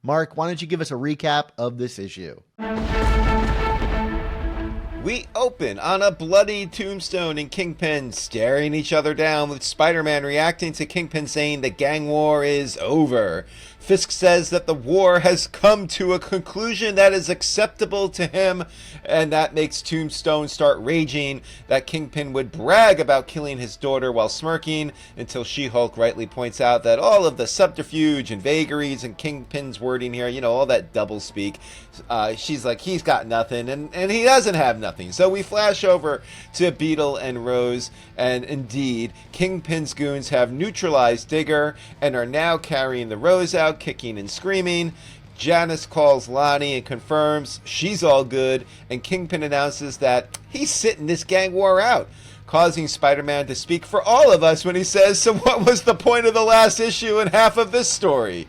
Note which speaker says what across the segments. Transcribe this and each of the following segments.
Speaker 1: Mark, why don't you give us a recap of this issue?
Speaker 2: We open on a bloody Tombstone and Kingpin staring each other down, with Spider-Man reacting to Kingpin saying the gang war is over. Fisk says that the war has come to a conclusion that is acceptable to him, and that makes Tombstone start raging that Kingpin would brag about killing his daughter while smirking, until She-Hulk rightly points out that all of the subterfuge and vagaries and Kingpin's wording here, all that doublespeak, she's like, he's got nothing, and he doesn't have nothing. So we flash over to Beetle and Rose, and indeed, Kingpin's goons have neutralized Digger and are now carrying the Rose out, kicking and screaming. Janice calls Lonnie and confirms she's all good, and Kingpin announces that he's sitting this gang war out, causing Spider-Man to speak for all of us when he says, so what was the point of the last issue and half of this story?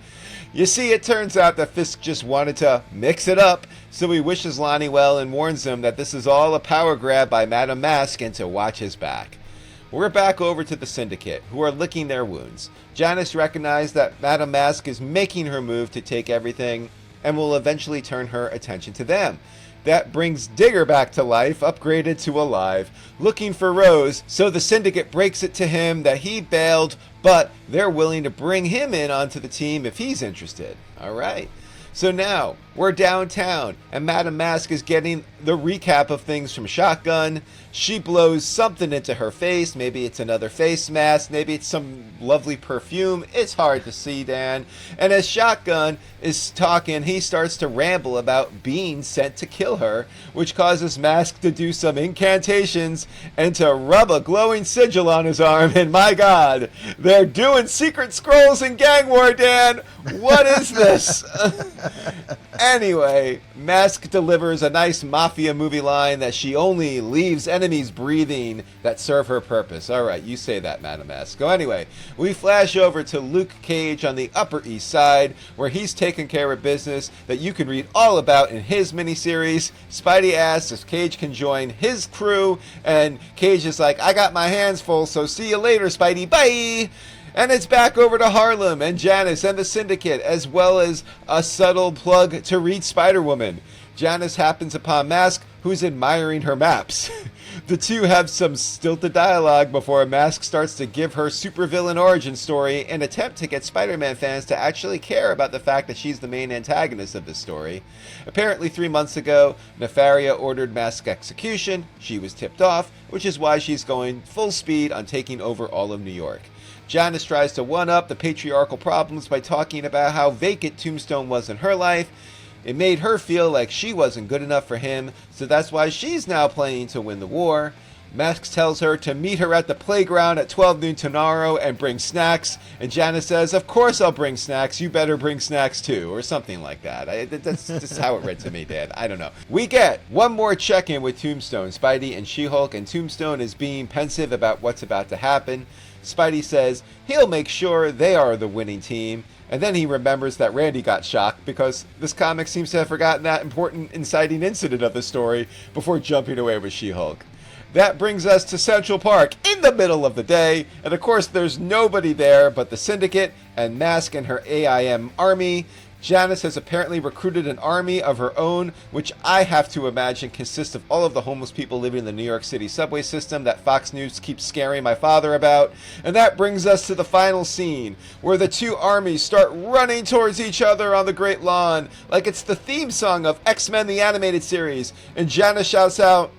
Speaker 2: You see, it turns out that Fisk just wanted to mix it up, so he wishes Lonnie well and warns him that this is all a power grab by Madame Mask and to watch his back. We're back over to the Syndicate, who are licking their wounds. Janice recognizes that Madame Mask is making her move to take everything and will eventually turn her attention to them. That brings Digger back to life, upgraded to alive, looking for Rose, so the Syndicate breaks it to him that he bailed, but they're willing to bring him in onto the team if he's interested. Alright. So now, we're downtown, and Madame Mask is getting the recap of things from Shotgun. She blows something into her face. Maybe it's another face mask. Maybe it's some lovely perfume. It's hard to see, Dan. And as Shotgun is talking, he starts to ramble about being sent to kill her, which causes Mask to do some incantations and to rub a glowing sigil on his arm. And my God, they're doing secret scrolls in Gang War, Dan. What is this? Anyway, Mask delivers a nice mafia movie line that she only leaves enemies breathing that serve her purpose. Alright, you say that, Madame Mask. So anyway, we flash over to Luke Cage on the Upper East Side, where he's taking care of business that you can read all about in his miniseries. Spidey asks if Cage can join his crew, and Cage is like, I got my hands full, so see you later, Spidey, bye! And it's back over to Harlem and Janice and the Syndicate, as well as a subtle plug to read Spider-Woman. Janice happens upon Mask, who's admiring her maps. The two have some stilted dialogue before Mask starts to give her supervillain origin story in an attempt to get Spider-Man fans to actually care about the fact that she's the main antagonist of this story. Apparently 3 months ago, Nefaria ordered Mask's execution. She was tipped off, which is why she's going full speed on taking over all of New York. Janice tries to one-up the patriarchal problems by talking about how vacant Tombstone was in her life. It made her feel like she wasn't good enough for him, so that's why she's now playing to win the war. Mask tells her to meet her at the playground at 12 noon tomorrow and bring snacks, and Janice says, of course I'll bring snacks, you better bring snacks too, or something like that. That's just how it read to me, Dad. I don't know. We get one more check-in with Tombstone, Spidey and She-Hulk, and Tombstone is being pensive about what's about to happen. Spidey says he'll make sure they are the winning team, and then he remembers that Randy got shocked because this comic seems to have forgotten that important inciting incident of the story before jumping away with She-Hulk. That brings us to Central Park in the middle of the day, and of course there's nobody there but the Syndicate and Mask and her AIM army. Janice has apparently recruited an army of her own, which I have to imagine consists of all of the homeless people living in the New York City subway system that Fox News keeps scaring my father about. And that brings us to the final scene, where the two armies start running towards each other on the Great Lawn, like it's the theme song of X-Men the Animated Series. And Janice shouts out,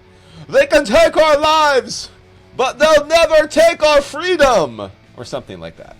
Speaker 2: "They can take our lives, but they'll never take our freedom!" Or something like that.